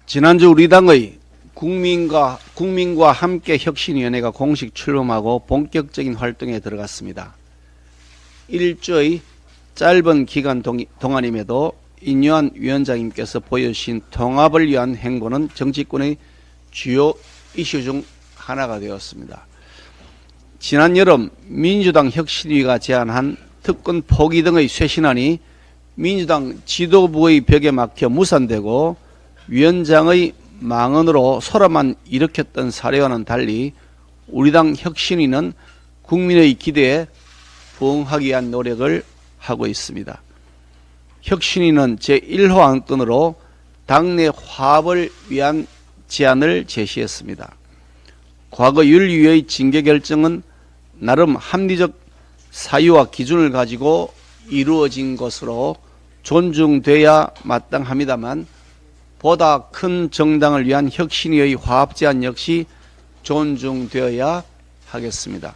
지난주 우리 당의 국민과 함께 혁신위원회가 공식 출범하고 본격적인 활동에 들어갔습니다. 일주의 짧은 기간 동안임에도 인요한 위원장님께서 보여주신 통합을 위한 행보는 정치권의 주요 이슈 중 하나가 되었습니다. 지난 여름 민주당 혁신위가 제안한 특권 포기 등의 쇄신안이 민주당 지도부의 벽에 막혀 무산되고 위원장의 망언으로 소란만 일으켰던 사례와는 달리 우리 당 혁신위는 국민의 기대에 부응하기 위한 노력을 하고 있습니다. 혁신위는 제1호 안건으로 당내 화합을 위한 제안을 제시했습니다. 과거 윤리위의 징계 결정은 나름 합리적 사유와 기준을 가지고 이루어진 것으로 존중돼야 마땅합니다만 보다 큰 정당을 위한 혁신위의 화합 제안 역시 존중되어야 하겠습니다.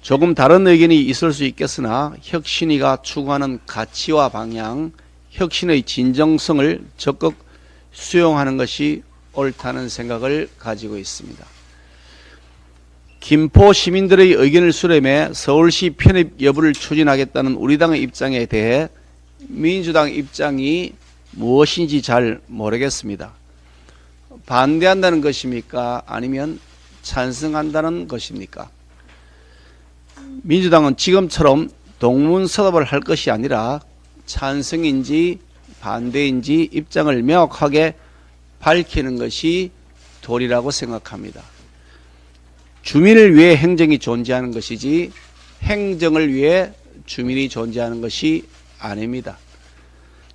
조금 다른 의견이 있을 수 있겠으나 혁신위가 추구하는 가치와 방향, 혁신의 진정성을 적극 수용하는 것이 옳다는 생각을 가지고 있습니다. 김포 시민들의 의견을 수렴해 서울시 편입 여부를 추진하겠다는 우리 당의 입장에 대해 민주당 입장이 무엇인지 잘 모르겠습니다. 반대한다는 것입니까? 아니면 찬성한다는 것입니까? 민주당은 지금처럼 동문서답을 할 것이 아니라 찬성인지 반대인지 입장을 명확하게 밝히는 것이 도리라고 생각합니다. 주민을 위해 행정이 존재하는 것이지 행정을 위해 주민이 존재하는 것이 아닙니다.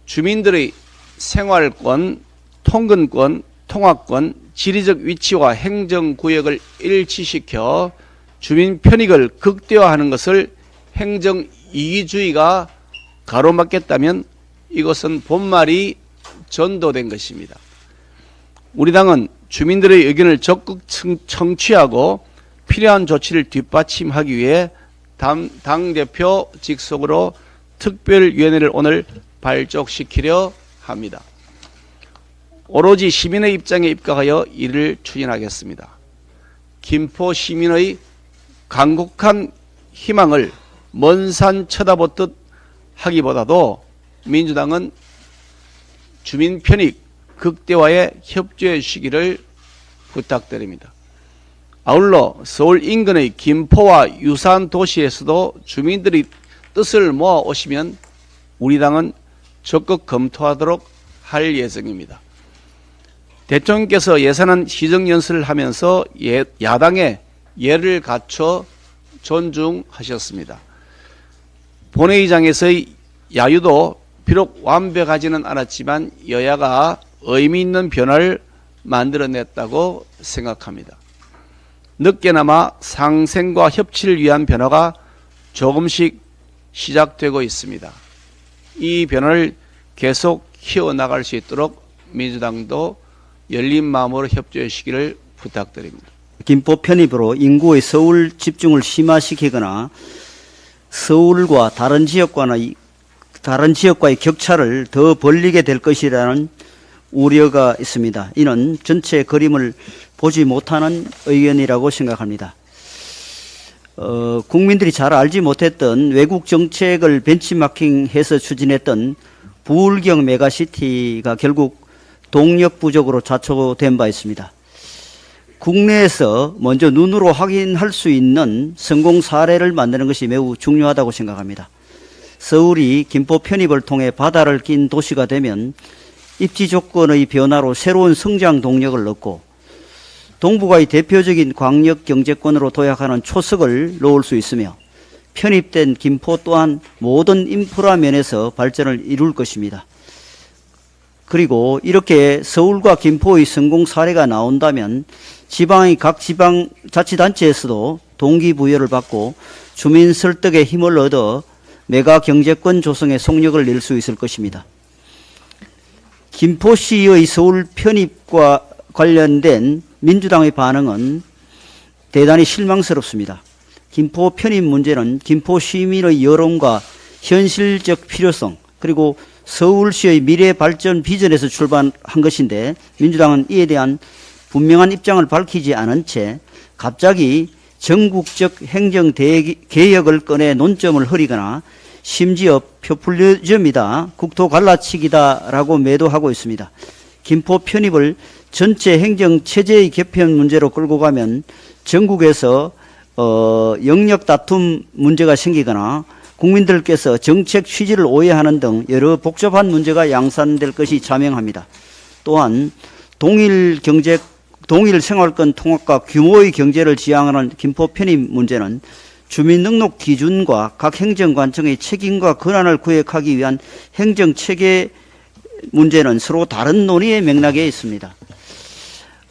주민들의 생활권, 통근권, 통화권, 지리적 위치와 행정구역을 일치시켜 주민 편익을 극대화하는 것을 행정이기주의가 가로막겠다면 이것은 본말이 전도된 것입니다. 우리 당은 주민들의 의견을 적극 청취하고 필요한 조치를 뒷받침하기 위해 당대표 직속으로 특별위원회를 오늘 발족시키려 합니다. 오로지 시민의 입장에 입각하여 이를 추진하겠습니다. 김포 시민의 간곡한 희망을 먼 산 쳐다보듯 하기보다도 민주당은 주민 편익 극대화에 협조해 주시기를 부탁드립니다. 아울러 서울 인근의 김포와 유사한 도시에서도 주민들이 뜻을 모아 오시면 우리 당은 적극 검토하도록 할 예정입니다. 대통령께서 예산안 시정연설을 하면서 야당의 예를 갖춰 존중하셨습니다. 본회의장에서의 야유도 비록 완벽하지는 않았지만 여야가 의미 있는 변화를 만들어냈다고 생각합니다. 늦게나마 상생과 협치를 위한 변화가 조금씩 시작되고 있습니다. 이 변화를 계속 키워나갈 수 있도록 민주당도 열린 마음으로 협조해 주시기를 부탁드립니다. 김포 편입으로 인구의 서울 집중을 심화시키거나 서울과 다른 지역과의 격차를 더 벌리게 될 것이라는 우려가 있습니다. 이는 전체 그림을 보지 못하는 의견이라고 생각합니다. 국민들이 잘 알지 못했던 외국 정책을 벤치마킹해서 추진했던 부울경 메가시티가 결국 동력 부족으로 좌초된 바 있습니다. 국내에서 먼저 눈으로 확인할 수 있는 성공 사례를 만드는 것이 매우 중요하다고 생각합니다. 서울이 김포 편입을 통해 바다를 낀 도시가 되면 입지 조건의 변화로 새로운 성장 동력을 얻고 동북아의 대표적인 광역 경제권으로 도약하는 초석을 놓을 수 있으며 편입된 김포 또한 모든 인프라 면에서 발전을 이룰 것입니다. 그리고 이렇게 서울과 김포의 성공 사례가 나온다면 지방의 각 지방자치단체에서도 동기부여를 받고 주민 설득에 힘을 얻어 메가 경제권 조성에 속력을 낼 수 있을 것입니다. 김포시의 서울 편입과 관련된 민주당의 반응은 대단히 실망스럽습니다. 김포 편입 문제는 김포 시민의 여론과 현실적 필요성 그리고 서울시의 미래 발전 비전에서 출발한 것인데 민주당은 이에 대한 분명한 입장을 밝히지 않은 채 갑자기 전국적 행정 개혁을 꺼내 논점을 흐리거나 심지어 포퓰리즘이다, 국토 갈라치기다라고 매도하고 있습니다. 김포 편입을 전체 행정 체제의 개편 문제로 끌고 가면 전국에서 영역 다툼 문제가 생기거나 국민들께서 정책 취지를 오해하는 등 여러 복잡한 문제가 양산될 것이 자명합니다. 또한 동일 생활권 통합과 규모의 경제를 지향하는 김포 편입 문제는 주민등록 기준과 각 행정관청의 책임과 권한을 구획하기 위한 행정체계 문제는 서로 다른 논의의 맥락에 있습니다.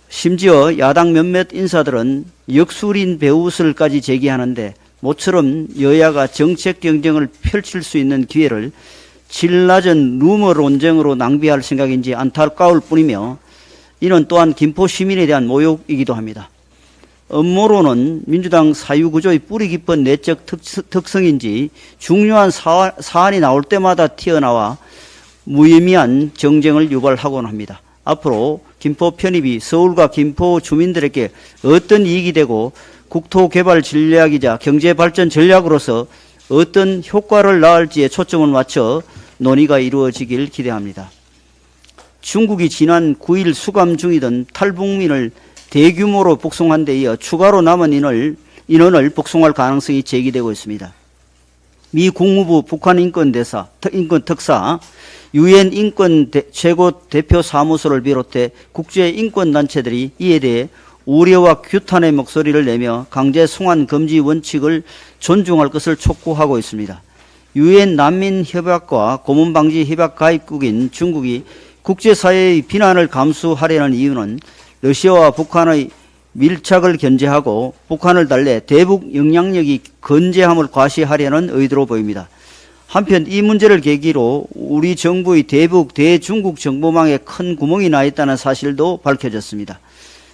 심지어 야당 몇몇 인사들은 역술인 배우설까지 제기하는데 모처럼 여야가 정책 경쟁을 펼칠 수 있는 기회를 질 낮은 루머 논쟁으로 낭비할 생각인지 안타까울 뿐이며 이는 또한 김포 시민에 대한 모욕이기도 합니다. 음모론은 민주당 사유구조의 뿌리 깊은 내적 특성인지 중요한 사안이 나올 때마다 튀어나와 무의미한 정쟁을 유발하곤 합니다. 앞으로 김포 편입이 서울과 김포 주민들에게 어떤 이익이 되고 국토개발 전략이자 경제발전 전략으로서 어떤 효과를 낳을지에 초점을 맞춰 논의가 이루어지길 기대합니다. 중국이 지난 9일 수감 중이던 탈북민을 대규모로 북송한 데 이어 추가로 남은 인원을 북송할 가능성이 제기되고 있습니다. 미 국무부 북한 인권 특사, 유엔 인권 최고 대표 사무소를 비롯해 국제 인권 단체들이 이에 대해 우려와 규탄의 목소리를 내며 강제 송환 금지 원칙을 존중할 것을 촉구하고 있습니다. 유엔 난민협약과 고문방지협약 가입국인 중국이 국제사회의 비난을 감수하려는 이유는 러시아와 북한의 밀착을 견제하고 북한을 달래 대북 영향력이 건재함을 과시하려는 의도로 보입니다. 한편 이 문제를 계기로 우리 정부의 대북 대중국 정보망에 큰 구멍이 나 있다는 사실도 밝혀졌습니다.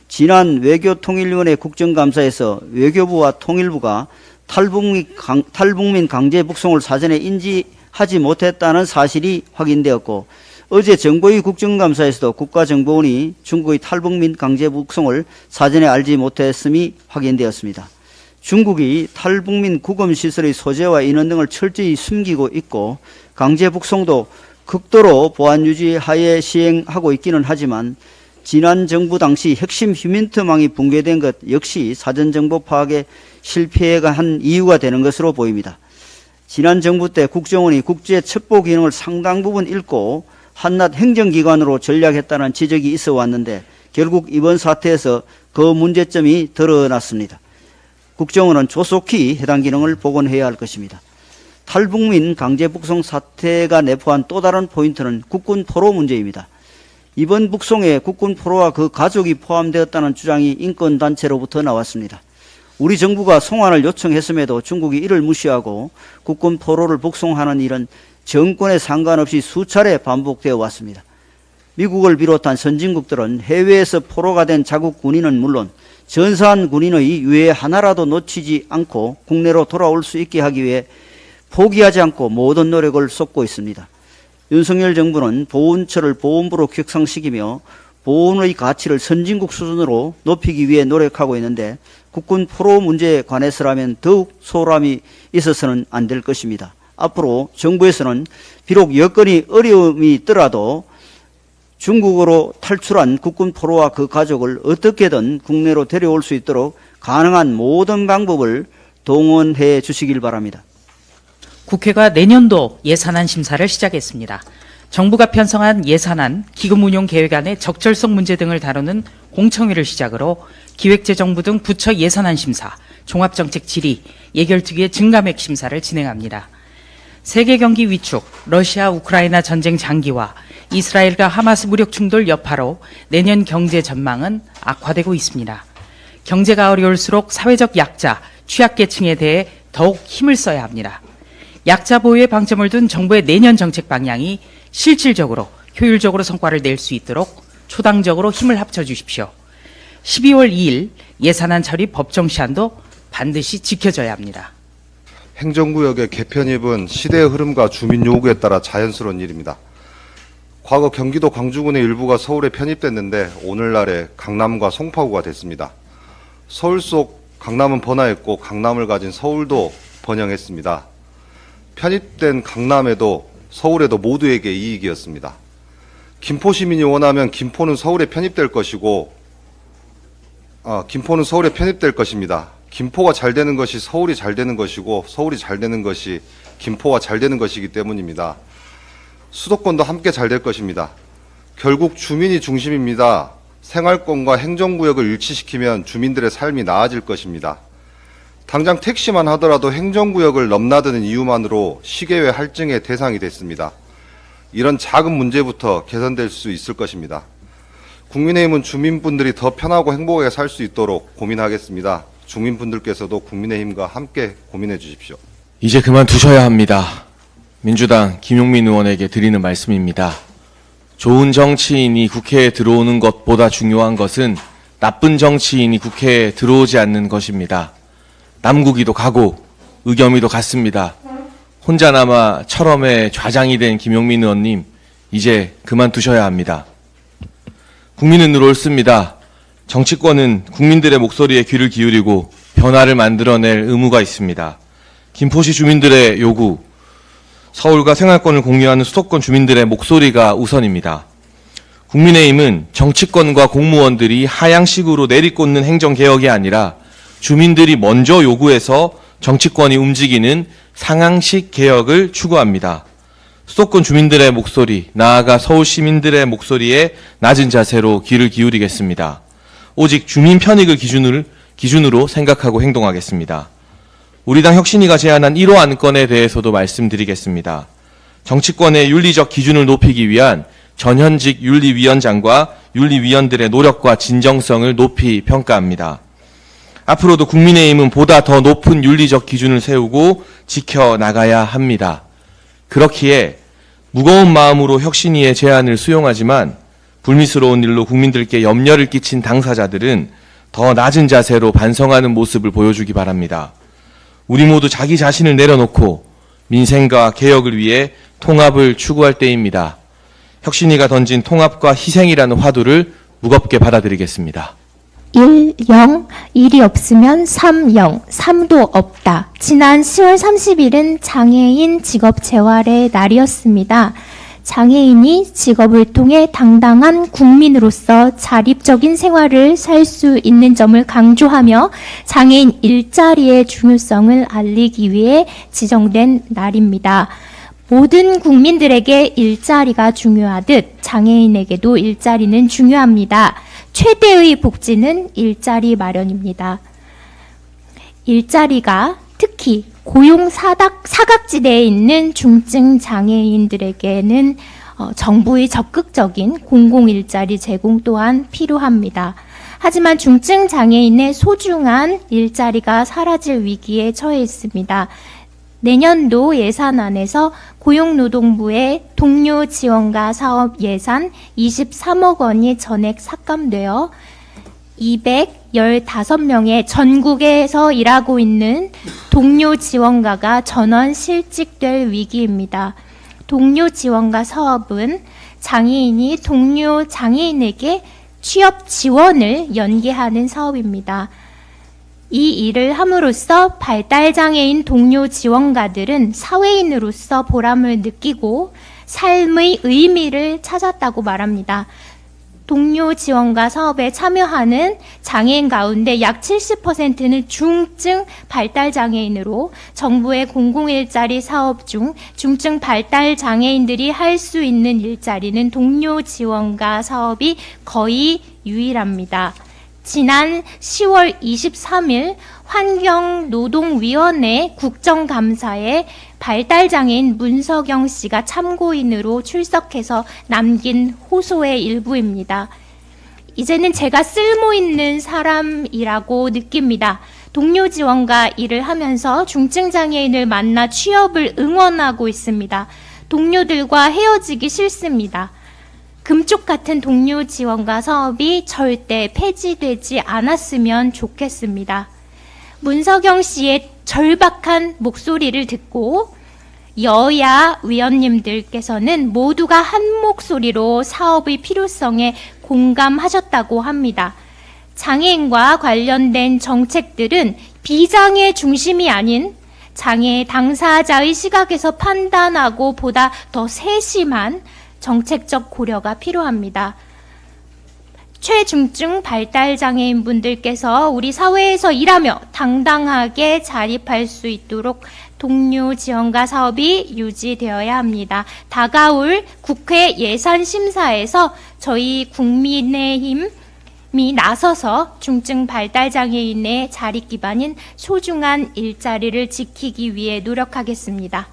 지난 외교통일위원회 국정감사에서 외교부와 통일부가 탈북민 강제 북송을 사전에 인지하지 못했다는 사실이 확인되었고 어제 정보위 국정감사에서도 국가정보원이 중국의 탈북민 강제 북송을 사전에 알지 못했음이 확인되었습니다. 중국이 탈북민 구금시설의 소재와 인원 등을 철저히 숨기고 있고 강제 북송도 극도로 보안 유지 하에 시행하고 있기는 하지만 지난 정부 당시 핵심 휴민트망이 붕괴된 것 역시 사전정보 파악에 실패한 이유가 되는 것으로 보입니다. 지난 정부 때 국정원이 국제 첩보 기능을 상당 부분 잃고 한낱 행정기관으로 전략했다는 지적이 있어 왔는데 결국 이번 사태에서 그 문제점이 드러났습니다. 국정원은 조속히 해당 기능을 복원해야 할 것입니다. 탈북민 강제 북송 사태가 내포한 또 다른 포인트는 국군 포로 문제입니다. 이번 북송에 국군 포로와 그 가족이 포함되었다는 주장이 인권단체로부터 나왔습니다. 우리 정부가 송환을 요청했음에도 중국이 이를 무시하고 국군 포로를 북송하는 일은 정권에 상관없이 수차례 반복되어 왔습니다. 미국을 비롯한 선진국들은 해외에서 포로가 된 자국 군인은 물론 전사한 군인의 유해 하나라도 놓치지 않고 국내로 돌아올 수 있게 하기 위해 포기하지 않고 모든 노력을 쏟고 있습니다. 윤석열 정부는 보훈처를 보훈부로 격상시키며 보훈의 가치를 선진국 수준으로 높이기 위해 노력하고 있는데 국군 포로 문제에 관해서라면 더욱 소홀함이 있어서는 안 될 것입니다. 앞으로 정부에서는 비록 여건이 어려움이 있더라도 중국으로 탈출한 국군 포로와 그 가족을 어떻게든 국내로 데려올 수 있도록 가능한 모든 방법을 동원해 주시길 바랍니다. 국회가 내년도 예산안 심사를 시작했습니다. 정부가 편성한 예산안, 기금운용 계획안의 적절성 문제 등을 다루는 공청회를 시작으로 기획재정부 등 부처 예산안 심사, 종합정책 질의, 예결특위의 증감액 심사를 진행합니다. 세계 경기 위축, 러시아 우크라이나 전쟁 장기화, 이스라엘과 하마스 무력 충돌 여파로 내년 경제 전망은 악화되고 있습니다. 경제가 어려울수록 사회적 약자, 취약계층에 대해 더욱 힘을 써야 합니다. 약자 보호에 방점을 둔 정부의 내년 정책 방향이 실질적으로 효율적으로 성과를 낼 수 있도록 초당적으로 힘을 합쳐 주십시오. 12월 2일 예산안 처리 법정 시한도 반드시 지켜져야 합니다. 행정구역의 개편입은 시대의 흐름과 주민 요구에 따라 자연스러운 일입니다. 과거 경기도 광주군의 일부가 서울에 편입됐는데 오늘날에 강남과 송파구가 됐습니다. 서울 속 강남은 번화했고 강남을 가진 서울도 번영했습니다. 편입된 강남에도 서울에도 모두에게 이익이었습니다. 김포 시민이 원하면 김포는 서울에 편입될 것이고 김포는 서울에 편입될 것입니다. 김포가 잘 되는 것이 서울이 잘 되는 것이고 서울이 잘 되는 것이 김포가 잘 되는 것이기 때문입니다. 수도권도 함께 잘 될 것입니다. 결국 주민이 중심입니다. 생활권과 행정구역을 일치시키면 주민들의 삶이 나아질 것입니다. 당장 택시만 하더라도 행정구역을 넘나드는 이유만으로 시계회 할증의 대상이 됐습니다. 이런 작은 문제부터 개선될 수 있을 것입니다. 국민의힘은 주민분들이 더 편하고 행복하게 살 수 있도록 고민하겠습니다. 주민분들께서도 국민의힘과 함께 고민해 주십시오. 이제 그만두셔야 합니다. 민주당 김용민 의원에게 드리는 말씀입니다. 좋은 정치인이 국회에 들어오는 것보다 중요한 것은 나쁜 정치인이 국회에 들어오지 않는 것입니다. 남국이도 가고 의겸이도 갔습니다. 혼자 남아 철험의 좌장이 된 김용민 의원님, 이제 그만두셔야 합니다. 국민은 늘 옳습니다. 정치권은 국민들의 목소리에 귀를 기울이고 변화를 만들어낼 의무가 있습니다. 김포시 주민들의 요구, 서울과 생활권을 공유하는 수도권 주민들의 목소리가 우선입니다. 국민의힘은 정치권과 공무원들이 하향식으로 내리꽂는 행정개혁이 아니라 주민들이 먼저 요구해서 정치권이 움직이는 상향식 개혁을 추구합니다. 수도권 주민들의 목소리, 나아가 서울 시민들의 목소리에 낮은 자세로 귀를 기울이겠습니다. 오직 주민 편익을 기준으로 생각하고 행동하겠습니다. 우리 당 혁신위가 제안한 1호 안건에 대해서도 말씀드리겠습니다. 정치권의 윤리적 기준을 높이기 위한 전현직 윤리위원장과 윤리위원들의 노력과 진정성을 높이 평가합니다. 앞으로도 국민의힘은 보다 더 높은 윤리적 기준을 세우고 지켜나가야 합니다. 그렇기에 무거운 마음으로 혁신위의 제안을 수용하지만 불미스러운 일로 국민들께 염려를 끼친 당사자들은 더 낮은 자세로 반성하는 모습을 보여주기 바랍니다. 우리 모두 자기 자신을 내려놓고 민생과 개혁을 위해 통합을 추구할 때입니다. 혁신위가 던진 통합과 희생이라는 화두를 무겁게 받아들이겠습니다. 1, 0, 1이 없으면 3, 0, 3도 없다. 지난 10월 30일은 장애인 직업 재활의 날이었습니다. 장애인이 직업을 통해 당당한 국민으로서 자립적인 생활을 살 수 있는 점을 강조하며 장애인 일자리의 중요성을 알리기 위해 지정된 날입니다. 모든 국민들에게 일자리가 중요하듯 장애인에게도 일자리는 중요합니다. 최대의 복지는 일자리 마련입니다. 일자리가 특히 고용 사각지대에 있는 중증 장애인들에게는 정부의 적극적인 공공일자리 제공 또한 필요합니다. 하지만 중증 장애인의 소중한 일자리가 사라질 위기에 처해 있습니다. 내년도 예산안에서 고용노동부의 동료 지원가 사업 예산 23억 원이 전액 삭감되어 215명의 전국에서 일하고 있는 동료 지원가가 전원 실직될 위기입니다. 동료 지원가 사업은 장애인이 동료 장애인에게 취업 지원을 연계하는 사업입니다. 이 일을 함으로써 발달장애인 동료 지원가들은 사회인으로서 보람을 느끼고 삶의 의미를 찾았다고 말합니다. 동료 지원가 사업에 참여하는 장애인 가운데 약 70%는 중증 발달장애인으로 정부의 공공일자리 사업 중 중증 발달장애인들이 할 수 있는 일자리는 동료 지원가 사업이 거의 유일합니다. 지난 10월 23일 환경노동위원회 국정감사에 발달장애인 문석영 씨가 참고인으로 출석해서 남긴 호소의 일부입니다. 이제는 제가 쓸모있는 사람이라고 느낍니다. 동료 지원가 일을 하면서 중증장애인을 만나 취업을 응원하고 있습니다. 동료들과 헤어지기 싫습니다. 금쪽 같은 동료 지원가 사업이 절대 폐지되지 않았으면 좋겠습니다. 문석영 씨의 절박한 목소리를 듣고 여야 위원님들께서는 모두가 한 목소리로 사업의 필요성에 공감하셨다고 합니다. 장애인과 관련된 정책들은 비장애 중심이 아닌 장애 당사자의 시각에서 판단하고 보다 더 세심한 정책적 고려가 필요합니다. 최중증 발달 장애인 분들께서 우리 사회에서 일하며 당당하게 자립할 수 있도록 동료 지원과 사업이 유지되어야 합니다. 다가올 국회 예산 심사에서 저희 국민의힘이 나서서 중증 발달 장애인의 자립 기반인 소중한 일자리를 지키기 위해 노력하겠습니다.